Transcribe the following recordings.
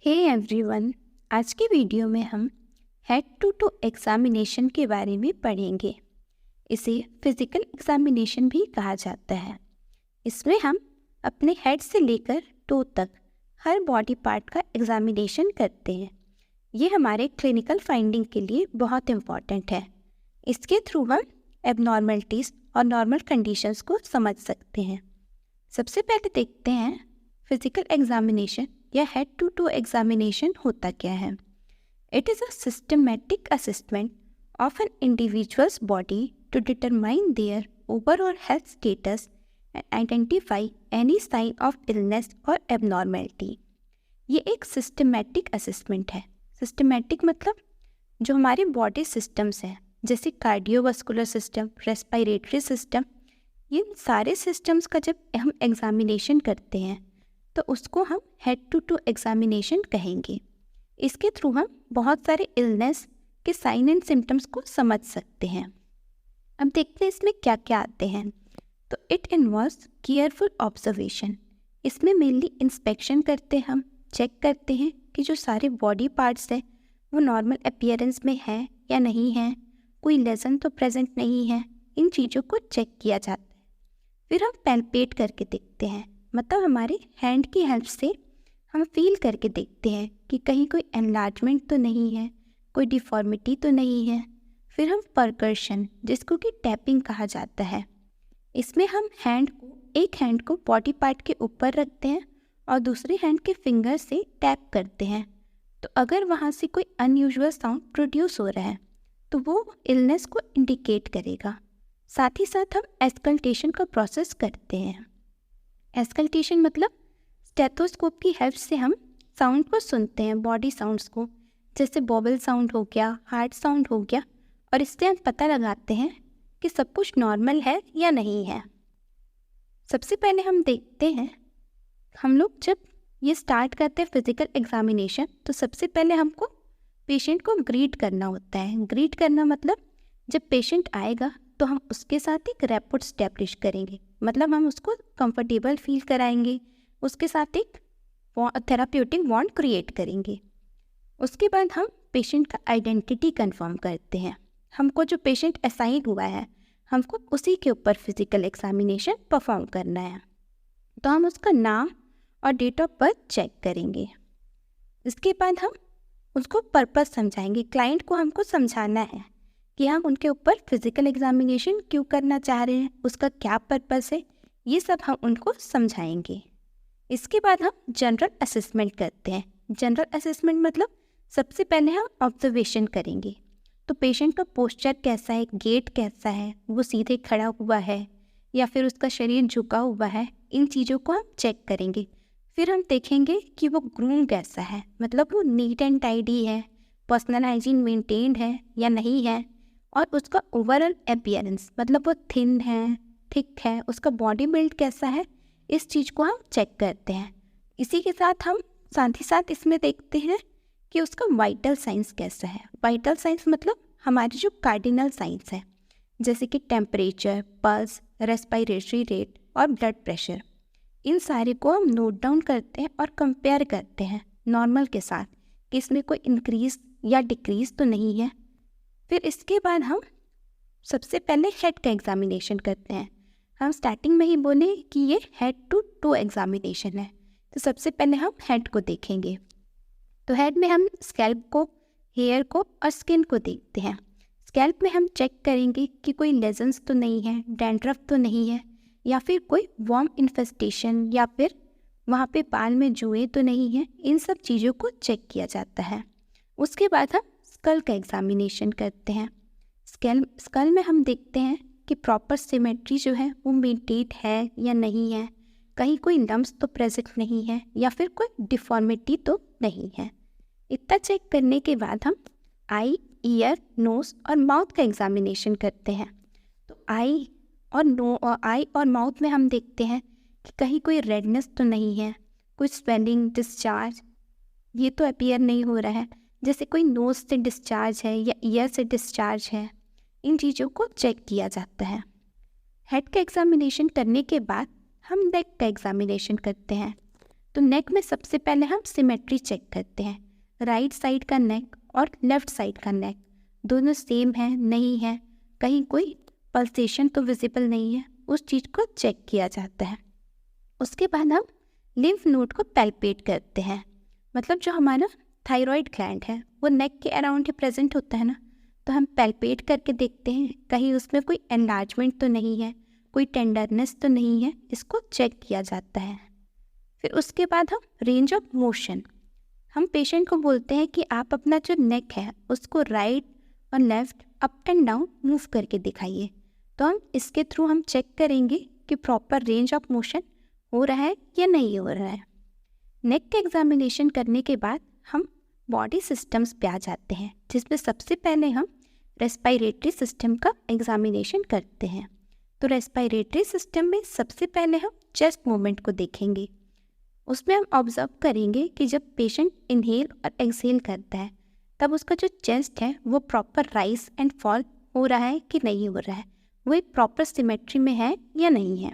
Hey everyone, आज की video में हम हेड टू टो एग्जामिनेशन के बारे में पढ़ेंगे। इसे फिजिकल एग्जामिनेशन भी कहा जाता है। इसमें हम अपने हेड से लेकर टो तक हर बॉडी पार्ट का एग्जामिनेशन करते हैं। ये हमारे क्लिनिकल फाइंडिंग के लिए बहुत इम्पॉर्टेंट है। इसके थ्रू हम एबनॉर्मलिटीज़ और नॉर्मल कंडीशंस को समझ सकते हैं। सबसे पहले देखते हैं फिजिकल एग्जामिनेशन या हेड टू टो एग्जामिनेशन होता क्या है। It is a systematic assessment of an individual's body to determine their overall health status and identify any sign of illness और एबनॉर्मेलिटी। ये एक सिस्टमैटिक असेसमेंट है। सिस्टमैटिक मतलब जो हमारे बॉडी सिस्टम्स हैं, जैसे कार्डियोवास्कुलर सिस्टम, रेस्पिरेटरी सिस्टम, ये सारे सिस्टम्स का जब हम एग्जामिनेशन करते हैं तो उसको हम हेड टू टो एग्जामिनेशन कहेंगे। इसके थ्रू हम बहुत सारे इलनेस के साइन एंड सिम्टम्स को समझ सकते हैं। अब देखते हैं इसमें क्या क्या आते हैं। तो इट इन्वॉल्व्स केयरफुल ऑब्जर्वेशन। इसमें मेनली इंस्पेक्शन करते हैं, हम चेक करते हैं कि जो सारे बॉडी पार्ट्स हैं वो नॉर्मल अपीयरेंस में है या नहीं है, कोई लेसन तो प्रेजेंट नहीं है। इन चीज़ों को चेक किया जाता है। फिर हम पैल्पेट करके देखते हैं, मतलब हमारे हैंड की हेल्प से हम फील करके देखते हैं कि कहीं कोई एनलार्जमेंट तो नहीं है, कोई डिफॉर्मिटी तो नहीं है। फिर हम परकर्शन, जिसको कि टैपिंग कहा जाता है, इसमें हम एक हैंड को बॉडी पार्ट के ऊपर रखते हैं और दूसरे हैंड के फिंगर से टैप करते हैं। तो अगर वहाँ से कोई अनयूजुअल साउंड प्रोड्यूस हो रहा है तो वो इलनेस को इंडिकेट करेगा। साथ ही साथ हम एस्कल्टेशन का प्रोसेस करते हैं। एस्कल्टेशन मतलब स्टेथोस्कोप की हेल्प से हम साउंड को सुनते हैं, बॉडी साउंड्स को, जैसे बॉबल साउंड हो गया, हार्ट साउंड हो गया, और इससे हम पता लगाते हैं कि सब कुछ नॉर्मल है या नहीं है। सबसे पहले हम देखते हैं, हम लोग जब ये स्टार्ट करते हैं फिजिकल एग्जामिनेशन, तो सबसे पहले हमको पेशेंट को ग्रीट करना होता है। ग्रीट करना मतलब जब पेशेंट आएगा तो हम उसके साथ एक रैपोर्ट स्टैब्लिश करेंगे, मतलब हम उसको कंफर्टेबल फील कराएंगे, उसके साथ एक थेराप्यूटिक बॉन्ड क्रिएट करेंगे। उसके बाद हम पेशेंट का आइडेंटिटी कंफर्म करते हैं। हमको जो पेशेंट असाइन हुआ है, हमको उसी के ऊपर फिजिकल एग्जामिनेशन परफॉर्म करना है। तो हम उसका नाम और डेट ऑफ बर्थ चेक करेंगे। इसके बाद हम उसको पर्पस समझाएंगे। क्लाइंट को हमको समझाना है कि हम उनके ऊपर फिजिकल एग्जामिनेशन क्यों करना चाह रहे हैं, उसका क्या पर्पस है, ये सब हम उनको समझाएंगे। इसके बाद हम जनरल असेसमेंट करते हैं। जनरल असेसमेंट मतलब सबसे पहले हम ऑब्जर्वेशन करेंगे। तो पेशेंट का पोस्चर कैसा है, गेट कैसा है, वो सीधे खड़ा हुआ है या फिर उसका शरीर झुका हुआ है, इन चीज़ों को हम चेक करेंगे। फिर हम देखेंगे कि वो ग्रूम कैसा है, मतलब वो नीट एंड टाइडी है, पर्सनल हाइजीन मेंटेन्ड है या नहीं है, और उसका ओवरऑल अपीयरेंस, मतलब वो थिन है, थिक है, उसका बॉडी बिल्ड कैसा है, इस चीज़ को हम चेक करते हैं। इसी के साथ हम साथ ही साथ इसमें देखते हैं कि उसका वाइटल साइंस कैसा है। वाइटल साइंस मतलब हमारे जो कार्डिनल साइंस है, जैसे कि टेम्परेचर, पल्स, रेस्पिरेटरी रेट और ब्लड प्रेशर, इन सारे को हम नोट डाउन करते हैं और कंपेयर करते हैं नॉर्मल के साथ कि इसमें कोई इंक्रीज या डिक्रीज तो नहीं है। फिर इसके बाद हम सबसे पहले हेड का एग्जामिनेशन करते हैं। हम स्टार्टिंग में ही बोले कि ये हेड टू टो एग्जामिनेशन है, तो सबसे पहले हम हेड को देखेंगे। तो हेड में हम स्कैल्प को, हेयर को और स्किन को देखते हैं। स्कैल्प में हम चेक करेंगे कि कोई लेजन्स तो नहीं है, डैंड्रफ तो नहीं है, या फिर कोई वॉर्म इन्फेस्टेशन, या फिर वहाँ पे बाल में जुएँ तो नहीं है। इन सब चीज़ों को चेक किया जाता है। उसके बाद हम स्कल का एग्जामिनेशन करते हैं। स्कल में हम देखते हैं कि प्रॉपर सिमेट्री जो है वो मेंटेन है या नहीं है, कहीं कोई लम्ब्स तो प्रेजेंट नहीं है, या फिर कोई डिफॉर्मिटी तो नहीं है। इतना चेक करने के बाद हम आई, ईयर, नोज और माउथ का एग्जामिनेशन करते हैं। तो आई और माउथ में हम देखते हैं कि कहीं कोई रेडनेस तो नहीं है, कोई स्वेलिंग, डिस्चार्ज, ये तो अपीयर नहीं हो रहा है, जैसे कोई नोज से डिस्चार्ज है या ईयर से डिस्चार्ज है। इन चीज़ों को चेक किया जाता है। हेड का एग्जामिनेशन करने के बाद हम नेक का एग्जामिनेशन करते हैं। तो नेक में सबसे पहले हम सिमेट्री चेक करते हैं। राइट साइड का नेक और लेफ्ट साइड का नेक दोनों सेम है नहीं है, कहीं कोई पल्सेशन तो विजिबल नहीं है, उस चीज़ को चेक किया जाता है। उसके बाद हम लिम्फ नोड को पैल्पेट करते हैं। मतलब जो हमारा थायराइड ग्लैंड है वो नेक के अराउंड ही प्रेजेंट होता है ना, तो हम पैल्पेट करके देखते हैं कहीं उसमें कोई एनलार्जमेंट तो नहीं है, कोई टेंडरनेस तो नहीं है, इसको चेक किया जाता है। फिर उसके बाद हम रेंज ऑफ मोशन, हम पेशेंट को बोलते हैं कि आप अपना जो नेक है उसको राइट और left up and down move करके दिखाइए। तो हम इसके थ्रू हम चेक करेंगे कि प्रॉपर रेंज ऑफ मोशन हो रहा है या नहीं हो रहा है। नेक का एग्जामिनेशन करने के बाद हम बॉडी सिस्टम्स पे आ जाते हैं, जिसमें सबसे पहले हम रेस्पिरेटरी सिस्टम का एग्जामिनेशन करते हैं। तो रेस्पिरेटरी सिस्टम में सबसे पहले हम चेस्ट मूवमेंट को देखेंगे। उसमें हम ऑब्जर्व करेंगे कि जब पेशेंट इनहेल और एक्सहेल करता है तब उसका जो चेस्ट है वो प्रॉपर राइज एंड फॉल हो रहा है कि नहीं हो रहा है, वो एक प्रॉपर सिमेट्री में है या नहीं है।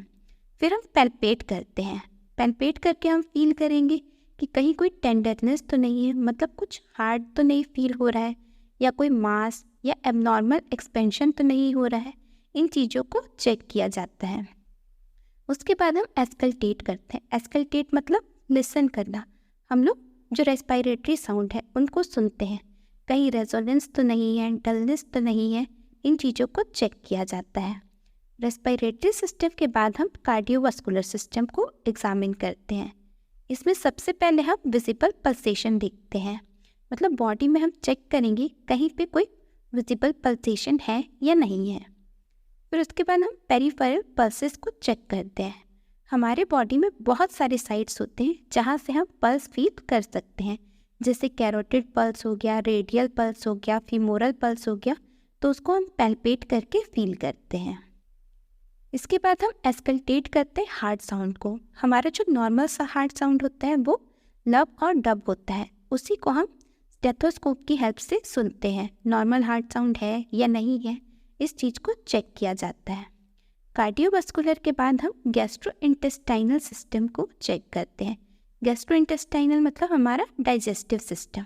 फिर हम पैल्पेट करते हैं। पैल्पेट करके हम फील करेंगे कि कहीं कोई टेंडरनेस तो नहीं है, मतलब कुछ हार्ड तो नहीं फील हो रहा है, या कोई मास या एबनॉर्मल एक्सपेंशन तो नहीं हो रहा है। इन चीज़ों को चेक किया जाता है। उसके बाद हम एस्कल्टेट करते हैं। एस्कल्टेट मतलब लिसन करना। हम लोग जो रेस्पिरेटरी साउंड है उनको सुनते हैं, कहीं रेजोनेंस तो नहीं है, डलनेस तो नहीं है, इन चीज़ों को चेक किया जाता है। रेस्पिरेटरी सिस्टम के बाद हम कार्डियोवास्कुलर सिस्टम को एग्जामिन करते हैं। इसमें सबसे पहले हम विजिबल पल्सेशन देखते हैं, मतलब बॉडी में हम चेक करेंगे कहीं पे कोई विजिबल पल्सेशन है या नहीं है। फिर उसके बाद हम पेरिफेरल पल्सेस को चेक करते हैं। हमारे बॉडी में बहुत सारे साइट्स होते हैं जहाँ से हम पल्स फील कर सकते हैं, जैसे कैरोटिड पल्स हो गया, रेडियल पल्स हो गया, फीमोरल पल्स हो गया, तो उसको हम पैल्पेट करके फील करते हैं। इसके बाद हम एस्कल्टेट करते हैं हार्ट साउंड को। हमारा जो नॉर्मल सा हार्ट साउंड होता है वो लब और डब होता है, उसी को हम स्टेथोस्कोप की हेल्प से सुनते हैं। नॉर्मल हार्ट साउंड है या नहीं है, इस चीज़ को चेक किया जाता है। कार्डियोवास्कुलर के बाद हम गैस्ट्रोइंटेस्टाइनल सिस्टम को चेक करते हैं। गैस्ट्रोइंटेस्टाइनल मतलब हमारा डाइजेस्टिव सिस्टम।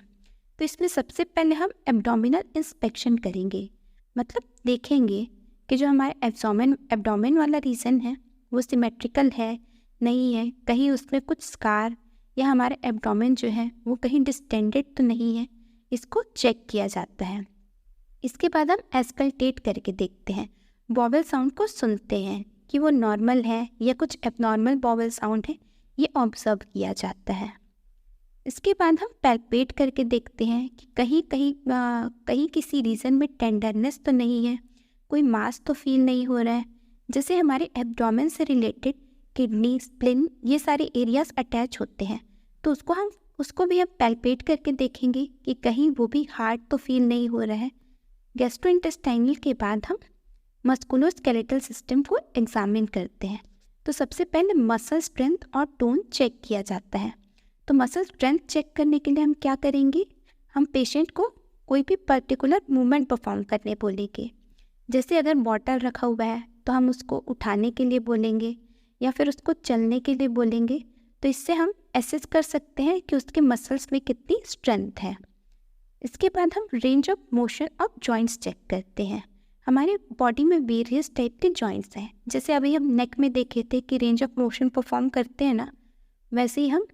तो इसमें सबसे पहले हम एब्डोमिनल इंस्पेक्शन करेंगे, मतलब देखेंगे कि जो हमारे एब्डोमेन वाला रीजन है वो सिमेट्रिकल है नहीं है, कहीं उसमें कुछ स्कार या हमारे एब्डोमेन जो है वो कहीं डिस्टेंडेड तो नहीं है, इसको चेक किया जाता है। इसके बाद हम एस्कल्टेट करके देखते हैं, बॉवल साउंड को सुनते हैं कि वो नॉर्मल है या कुछ एबनॉर्मल बॉवल साउंड है, ये ऑब्जर्व किया जाता है। इसके बाद हम पैल्पेट करके देखते हैं कि कहीं किसी रीजन में टेंडरनेस तो नहीं है, कोई मास तो फील नहीं हो रहा है। जैसे हमारे एब्डोमेन से रिलेटेड किडनी, स्प्लिन, ये सारे एरियाज अटैच होते हैं, तो उसको भी हम पैल्पेट करके देखेंगे कि कहीं वो भी हार्ड तो फील नहीं हो रहा है। गैस्ट्रोइंटेस्टाइनल के बाद हम मस्कुलोस्केलेटल सिस्टम को एग्जामिन करते हैं। तो सबसे पहले मसल स्ट्रेंथ और टोन चेक किया जाता है। तो मसल स्ट्रेंथ चेक करने के लिए हम क्या करेंगे, हम पेशेंट को कोई भी पर्टिकुलर मूवमेंट परफॉर्म करने बोलेंगे। जैसे अगर बॉटल रखा हुआ है तो हम उसको उठाने के लिए बोलेंगे या फिर उसको चलने के लिए बोलेंगे। तो इससे हम एसेस कर सकते हैं कि उसके मसल्स में कितनी स्ट्रेंथ है। इसके बाद हम range of motion of joints check करते हैं। हमारे बॉडी में वेरियस टाइप के जॉइंट्स हैं, जैसे अभी हम नेक में देखे थे कि रेंज ऑफ मोशन परफॉर्म करते हैं ना, वैसे ही हम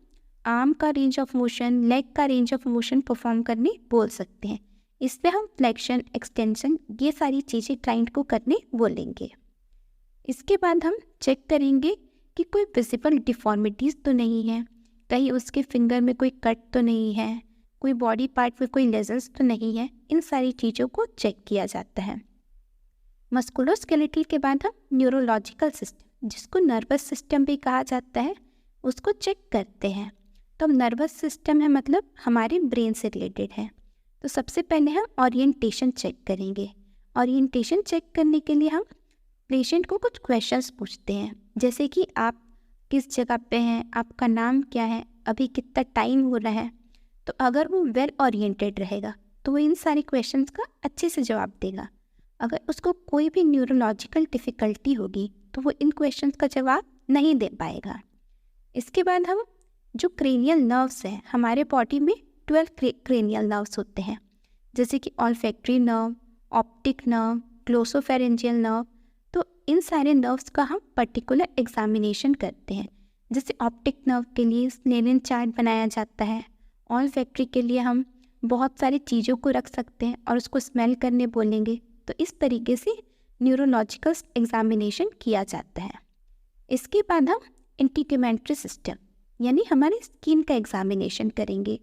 आर्म का रेंज ऑफ मोशन, लेग का रेंज ऑफ मोशन परफॉर्म करने बोल सकते हैं। इसमें हम फ्लेक्शन, एक्सटेंशन, ये सारी चीज़ें क्लाइंट को करने बोलेंगे। इसके बाद हम चेक करेंगे कि कोई विजिबल डिफॉर्मिटीज़ तो नहीं है, कहीं उसके फिंगर में कोई कट तो नहीं है, कोई बॉडी पार्ट में कोई लेजर्स तो नहीं है। इन सारी चीज़ों को चेक किया जाता है। मस्कुलोस्केलेटल के बाद हम न्यूरोलॉजिकल सिस्टम, जिसको नर्वस सिस्टम भी कहा जाता है, उसको चेक करते हैं। तो नर्वस सिस्टम है मतलब हमारे ब्रेन से रिलेटेड है। तो सबसे पहले हम ओरिएंटेशन चेक करेंगे। ओरिएंटेशन चेक करने के लिए हम पेशेंट को कुछ क्वेश्चंस पूछते हैं, जैसे कि आप किस जगह पे हैं, आपका नाम क्या है, अभी कितना टाइम हो रहा है। तो अगर वो वेल ओरिएंटेड रहेगा तो वो इन सारे क्वेश्चंस का अच्छे से जवाब देगा। अगर उसको कोई भी न्यूरोलॉजिकल डिफ़िकल्टी होगी तो वो इन क्वेश्चंस का जवाब नहीं दे पाएगा। इसके बाद हम जो क्रेनियल नर्व्स हैं, हमारे बॉडी में 12 क्रेनियल नर्व्स होते हैं, जैसे कि olfactory nerve, optic nerve, glossopharyngeal nerve. तो इन सारे नर्व्स का हम पर्टिकुलर एग्जामिनेशन करते हैं। जैसे ऑप्टिक नर्व के लिए स्नेलिन चार्ट बनाया जाता है, ऑल्फैक्टरी के लिए हम बहुत सारी चीज़ों को रख सकते हैं और उसको स्मेल करने बोलेंगे। तो इस तरीके से न्यूरोलॉजिकल एग्जामिनेशन किया जाता है। इसके बाद हम इंटीग्यूमेंट्री सिस्टम यानी हमारे स्किन का एग्जामिनेशन करेंगे।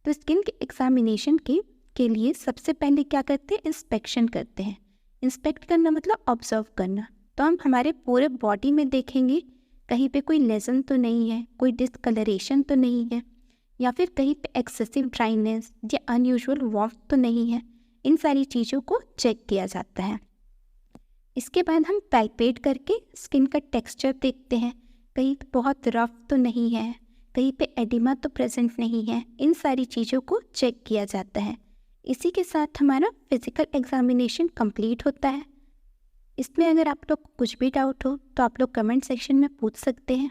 तो स्किन के एग्जामिनेशन के लिए सबसे पहले क्या करते हैं, इंस्पेक्शन करते हैं। इंस्पेक्ट करना मतलब ऑब्जर्व करना। तो हम हमारे पूरे बॉडी में देखेंगे कहीं पे कोई लेजन तो नहीं है, कोई डिस्कलरेशन तो नहीं है, या फिर कहीं पे एक्सेसिव ड्राइनेस या अनयूजुअल वार्मथ तो नहीं है। इन सारी चीज़ों को चेक किया जाता है। इसके बाद हम पैल्पेट करके स्किन का टेक्सचर देखते हैं, कहीं पे बहुत रफ तो नहीं है, कहीं पे एडिमा तो प्रेजेंट नहीं है। इन सारी चीज़ों को चेक किया जाता है। इसी के साथ हमारा फिजिकल एग्जामिनेशन कंप्लीट होता है। इसमें अगर आप लोग को कुछ भी डाउट हो तो आप लोग कमेंट सेक्शन में पूछ सकते हैं।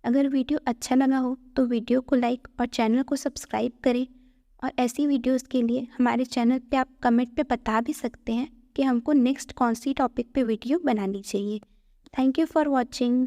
अगर वीडियो अच्छा लगा हो तो वीडियो को लाइक और चैनल को सब्सक्राइब करें। और ऐसी वीडियोस के लिए हमारे चैनल पे आप कमेंट पे बता भी सकते हैं कि हमको नेक्स्ट कौन सी टॉपिक पे वीडियो बनानी चाहिए। Thank you for watching.